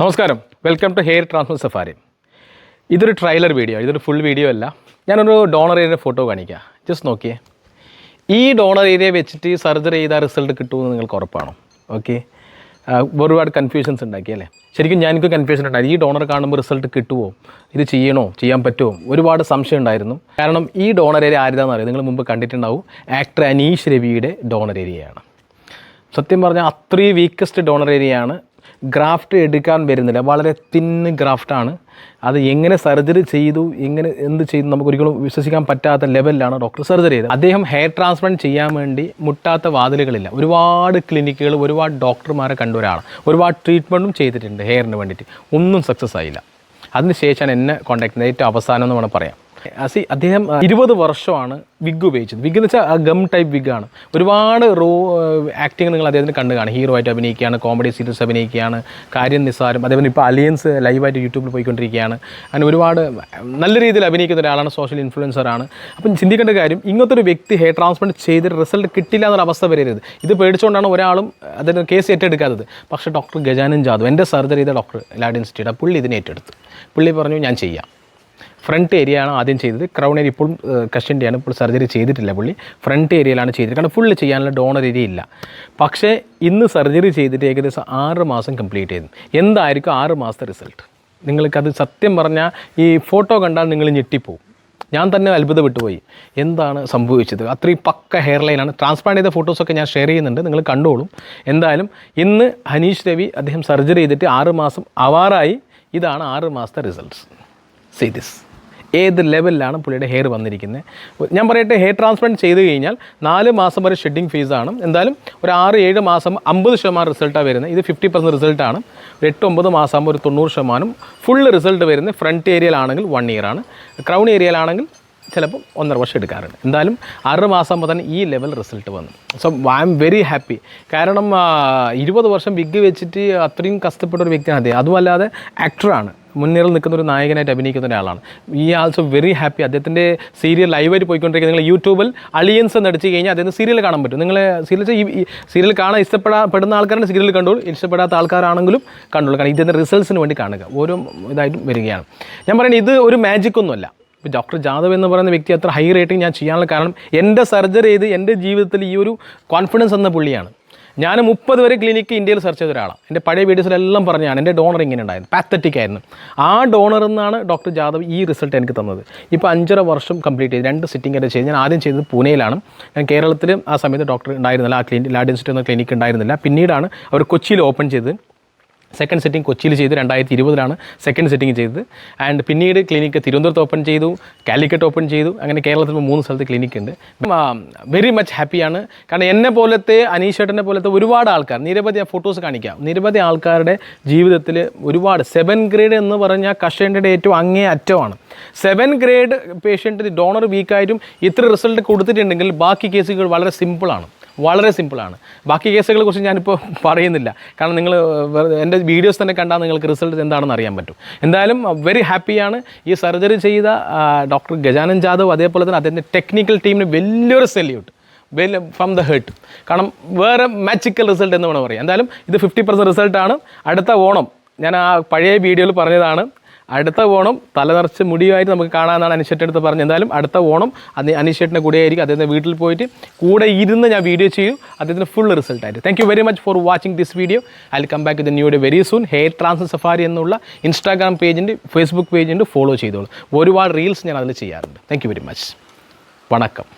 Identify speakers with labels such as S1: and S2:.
S1: നമസ്കാരം, welcome to hair transplant safari. ഇതൊരു trailer video, ഇതൊരു ഫുൾ വീഡിയോ അല്ല. ഞാനൊരു ഡോണർ ഏരിയയുടെ ഫോട്ടോ കാണിക്കാം. ജസ്റ്റ് നോക്കിയേ. ഈ ഡോണർ ഏരിയ വെച്ചിട്ട് സർജറി ചെയ്താൽ റിസൾട്ട് കിട്ടുമെന്ന് നിങ്ങൾക്ക് ഉറപ്പാണോ? ഓക്കെ, ഒരുപാട് കൺഫ്യൂഷൻസ് ഉണ്ടാക്കിയല്ലേ. ശരിക്കും ഞാനിപ്പോൾ കൺഫ്യൂഷൻ ഉണ്ടായി. ഈ ഡോണർ കാണുമ്പോൾ റിസൾട്ട് കിട്ടുമോ, ഇത് ചെയ്യണോ, ചെയ്യാൻ പറ്റുമോ, ഒരുപാട് സംശയം ഉണ്ടായിരുന്നു. കാരണം ഈ ഡോണർ ഏരിയ ആരുതാണെന്ന് അറിയാം. നിങ്ങൾ മുമ്പ് കണ്ടിട്ടുണ്ടാവും, ആക്ടർ അനീഷ് രവിയുടെ ഡോണർ ഏരിയയാണ്. സത്യം പറഞ്ഞാൽ അത്രയും വീക്കസ്റ്റ് ഡോണർ ഏരിയയാണ്. ഗ്രാഫ്റ്റ് എടുക്കാൻ വരുന്നില്ല, വളരെ തിന്ന് ഗ്രാഫ്റ്റാണ്. അത് എങ്ങനെ സർജറി ചെയ്തു, എങ്ങനെ എന്ത് ചെയ്തു നമുക്കൊരിക്കലും വിശ്വസിക്കാൻ പറ്റാത്ത ലെവലിലാണ് ഡോക്ടർ സർജറി ചെയ്തത്. അദ്ദേഹം ഹെയർ ട്രാൻസ്പ്ലാന്റ് ചെയ്യാൻ വേണ്ടി മുട്ടാത്ത വാതിലുകളില്ല. ഒരുപാട് ക്ലിനിക്കുകൾ, ഒരുപാട് ഡോക്ടർമാരെ കണ്ട ഒരാളാണ്. ഒരുപാട് ട്രീറ്റ്മെൻറ്റും ചെയ്തിട്ടുണ്ട് ഹെയറിന് വേണ്ടിയിട്ട്. ഒന്നും സക്സസ് ആയില്ല. അതിനുശേഷമാണ് എന്നെ കോൺടാക്ട് ചെയ്തത്. ഏറ്റവും അവസാനം എന്ന് വേണം പറയാം. അദ്ദേഹം 20 വർഷമാണ് വിഗ് ഉപയോഗിച്ചത്. വിഗ് എന്ന് വെച്ചാൽ ഗം ടൈപ്പ് വിഗാണ്. ഒരുപാട് ആക്ടിങ് നിങ്ങൾ അദ്ദേഹത്തിന് കണ്ടു കാണും. ഹീറോ ആയിട്ട് അഭിനയിക്കുകയാണ്, കോമഡി സീരീസ് അഭിനയിക്കുകയാണ്, കാര്യം നിസ്സാരം. അതേപോലെ ഇപ്പോൾ അലിയൻസ് ലൈവായിട്ട് യൂട്യൂബിൽ പോയിക്കൊണ്ടിരിക്കുകയാണ്. അങ്ങനെ ഒരുപാട് നല്ല രീതിയിൽ അഭിനയിക്കുന്ന ഒരാളാണ്, സോഷ്യൽ ഇൻഫ്ലുവൻസറാണ്. അപ്പം ചിന്തിക്കേണ്ട കാര്യം, ഇങ്ങനത്തെ ഒരു വ്യക്തി ഹെയർ ട്രാൻസ്പ്ലാന്റ് ചെയ്തിട്ട് റിസൾട്ട് കിട്ടില്ല എന്നൊരു അവസ്ഥ വരരുത്. ഇത് പേടിച്ചുകൊണ്ടാണ് ഒരാളും അതിന് കേസ് ഏറ്റെടുക്കാത്തത്. പക്ഷേ ഡോക്ടർ ഗജാനൻ ജാദവ്, എൻ്റെ സർജറി ചെയ്ത ഡോക്ടർ ലാഡ് ഇൻസ്റ്റിറ്റ്യൂട്ട്, പുള്ളി ഇതിനെ ഏറ്റെടുത്തു. പുള്ളി പറഞ്ഞു ഞാൻ ചെയ്യാം. ഫ്രണ്ട് ഏരിയ ആണ് ആദ്യം ചെയ്തത്. ക്രൗൺ ഏരിയ ഇപ്പോഴും കഷൻ്റെയാണ്. ഇപ്പോൾ സർജറി ചെയ്തിട്ടില്ല പുള്ളി. ഫ്രണ്ട് ഏരിയയിലാണ് ചെയ്തത്. കാരണം ഫുള്ള് ചെയ്യാനുള്ള ഡോണർ ഏരിയ ഇല്ല. പക്ഷേ ഇന്ന് സർജറി ചെയ്തിട്ട് ഏകദേശം 6 മാസം കംപ്ലീറ്റ് ചെയ്തു. എന്തായിരിക്കും 6 മാസത്തെ റിസൾട്ട്? നിങ്ങൾക്കത് സത്യം പറഞ്ഞാൽ ഈ ഫോട്ടോ കണ്ടാൽ നിങ്ങൾ ഞെട്ടിപ്പോവും. ഞാൻ തന്നെ അത്ഭുതപ്പെട്ടു പോയി. എന്താണ് സംഭവിച്ചത്? അത്രയും പക്ക ഹെയർ ലൈനാണ്. ട്രാൻസ്പ്ലാന്റ് ചെയ്ത ഫോട്ടോസൊക്കെ ഞാൻ ഷെയർ ചെയ്യുന്നുണ്ട്, നിങ്ങൾ കണ്ടോളും. എന്തായാലും ഇന്ന് അനീഷ് രവി അദ്ദേഹം സർജറി ചെയ്തിട്ട് 6 മാസം ആവാറായി. ഇതാണ് 6 മാസത്തെ റിസൾട്ട്സ്. See this. ഏത് ലെവലിലാണ് പുള്ളിയുടെ ഹെയർ വന്നിരിക്കുന്നത്. ഞാൻ പറയട്ടെ, ഹെയർ ട്രാൻസ്പ്ലാന്റ് ചെയ്ത് കഴിഞ്ഞാൽ 4 മാസം വരെ ഷെഡിങ് ഫേസാണ്. എന്തായാലും ഒരു 6-7 മാസം 50% റിസൾട്ടാണ് വരുന്നത്. ഇത് 50% റിസൾട്ടാണ്. ഒരു 8-9 മാസം ആകുമ്പോൾ ഒരു 90% ഫുൾ റിസൾട്ട് വരുന്നത് ഫ്രണ്ട് ഏരിയയിലാണെങ്കിൽ 1 ഇയർ ആണ്. ക്രൗൺ ഏരിയയിലാണെങ്കിൽ ചിലപ്പോൾ 1.5 വർഷം എടുക്കാറുണ്ട്. എന്തായാലും 6 മാസം ആകുമ്പോൾ തന്നെ ഈ ലെവൽ റിസൾട്ട് വന്നു. So I am very happy. കാരണം 20 വർഷം വിഗ് വെച്ചിട്ട് അത്രയും കഷ്ടപ്പെട്ട ഒരു വ്യക്തിയാണ് അദ്ദേഹം. അതുമല്ലാതെ ആക്ടറാണ്, മുൻനിരയിൽ നിൽക്കുന്ന ഒരു നായകനായിട്ട് അഭിനയിക്കുന്ന ഒരാളാണ്. ഈ ആൾസോ വെരി ഹാപ്പി. അദ്ദേഹത്തിൻ്റെ സീരിയൽ ലൈവായിട്ട് പോയിക്കൊണ്ടിരിക്കുന്നത്. നിങ്ങൾ യൂട്യൂബിൽ അലിയൻസ് എന്ന് അടിച്ച് കഴിഞ്ഞാൽ അദ്ദേഹം സീരിയൽ കാണാൻ പറ്റും. നിങ്ങൾ സീരിയൽ കാണാൻ ഇഷ്ടപ്പെടുന്ന ആൾക്കാരുടെ സീരിയൽ കണ്ടോളൂ, ഇഷ്ടപ്പെടാത്ത ആൾക്കാരാണെങ്കിലും കണ്ടോളൂ. കാരണം ഇതിൻ്റെ റിസൾട്ട്സിന് വേണ്ടി കാണുക. ഓരോ ഇതായിട്ടും വരികയാണ്. ഞാൻ പറയുന്നത് ഇത് ഒരു മാജിക് ഒന്നുമല്ല. ഇപ്പോൾ ഡോക്ടർ ജാദവ് എന്ന് പറയുന്ന വ്യക്തി അത്ര ഹൈ റേറ്റിംഗ് ഞാൻ ചെയ്യാനുള്ള കാരണം എൻ്റെ സർജറി ചെയ്ത് എൻ്റെ ജീവിതത്തിൽ ഈ ഒരു കോൺഫിഡൻസ് എന്ന പുള്ളിയാണ്. ഞാൻ 30 വരെ ക്ലിനിക്ക് ഇന്ത്യയിൽ സെർച്ച് ചെയ്ത ഒരാളാണ്. എൻ്റെ പഴയ വീഡിയോസിലെല്ലാം പറഞ്ഞാണ് എൻ്റെ ഡോണർ ഇങ്ങനെ ഉണ്ടായിരുന്നു, പാത്തറ്റിക് ആയിരുന്നു. ആ ഡോണർ എന്നാണ് ഡോക്ടർ ജാദവ് ഈ റിസൾട്ട് എനിക്ക് തന്നത്. ഇപ്പോൾ 5.5 വർഷം കംപ്ലീറ്റ് ചെയ്ത് 2 സിറ്റിംഗ് ആയിട്ട് ചെയ്ത്. ഞാൻ ആദ്യം ചെയ്തത് പൂനെയിലാണ്. ഞാൻ കേരളത്തിൽ ആ സമയത്ത് ഡോക്ടർ ഉണ്ടായിരുന്നില്ല. ആ ലാഡ് ഇൻസ്റ്റിറ്റ്യൂട്ട് എന്ന ക്ലിനിക്ക് ഉണ്ടായിരുന്നില്ല. പിന്നീടാണ് അവർ കൊച്ചിയിൽ ഓപ്പൺ ചെയ്തത്. സെക്കൻഡ് സിറ്റിംഗ് കൊച്ചിയിൽ ചെയ്ത് 2020 സെക്കൻഡ് സിറ്റിംഗ് ചെയ്തത്. ആൻഡ് പിന്നീട് ക്ലിനിക്ക് തിരുവനന്തപുരത്ത് ഓപ്പൺ ചെയ്തു, കാലിക്കറ്റ് ഓപ്പൺ ചെയ്തു. അങ്ങനെ കേരളത്തിൽ 3 സ്ഥലത്ത് ക്ലിനിക്ക് ഉണ്ട്. വെരി മച്ച് ഹാപ്പിയാണ്. കാരണം എന്നെ പോലത്തെ, അനീഷ് ചേട്ടനെ പോലത്തെ ഒരുപാട് ആൾക്കാർ, നിരവധി ഫോട്ടോസ് കാണിക്കാം, നിരവധി ആൾക്കാരുടെ ജീവിതത്തിൽ ഒരുപാട് 7 ഗ്രേഡ് എന്ന് പറഞ്ഞാൽ കഷേൻ്റെ ഏറ്റവും അങ്ങേ അറ്റമാണ്. 7 ഗ്രേഡ് പേഷ്യൻറ്റ് ഡോണർ വീക്കായിട്ടും ഇത്ര റിസൾട്ട് കൊടുത്തിട്ടുണ്ടെങ്കിൽ ബാക്കി കേസുകൾ വളരെ സിമ്പിളാണ്. ബാക്കി കേസുകളെ കുറിച്ച് ഞാനിപ്പോൾ പറയുന്നില്ല. കാരണം നിങ്ങൾ എൻ്റെ വീഡിയോസ് തന്നെ കണ്ടാൽ നിങ്ങൾക്ക് റിസൾട്ട് എന്താണെന്ന് അറിയാൻ പറ്റും. എന്തായാലും വെരി ഹാപ്പിയാണ്. ഈ സർജറി ചെയ്ത ഡോക്ടർ ഗജാനൻ ജാദവ്, അതേപോലെ തന്നെ അദ്ദേഹത്തിൻ്റെ ടെക്നിക്കൽ ടീമിന് വലിയൊരു സല്യൂട്ട്, ഫ്രം ദ ഹേർട്ട്. കാരണം വേറെ മാജിക്കൽ റിസൾട്ട് എന്ന് വേണം പറയാം. എന്തായാലും ഇത് 50% റിസൾട്ടാണ്. അടുത്ത ഓണം, ഞാൻ ആ പഴയ വീഡിയോയിൽ പറഞ്ഞതാണ്, അടുത്ത ഓണം തലനിറച്ച് മുടിയുമായിട്ട് നമുക്ക് കാണാമെന്നാണ് അനീഷേട്ടടുത്ത് പറഞ്ഞത്. എന്തായാലും അടുത്ത ഓണം അനീഷേട്ടൻ്റെ കൂടെ ആയിരിക്കും. അദ്ദേഹത്തിൻ്റെ വീട്ടിൽ പോയിട്ട് കൂടെ ഇരുന്ന് ഞാൻ വീഡിയോ ചെയ്യും, അദ്ദേഹത്തിന് ഫുൾ റിസൾട്ടായിട്ട്. Thank you very much for watching this video. I will come back with new day very soon. Hair transplant safari എന്നുള്ള ഇൻസ്റ്റാഗ്രാം പേജുണ്ട്, ഫേസ്ബുക്ക് പേജുണ്ട്, ഫോളോ ചെയ്തോളൂ. ഒരുപാട് റീൽസ് ഞാൻ അതിൽ ചെയ്യാറുണ്ട്. Thank you very much. വണക്കം.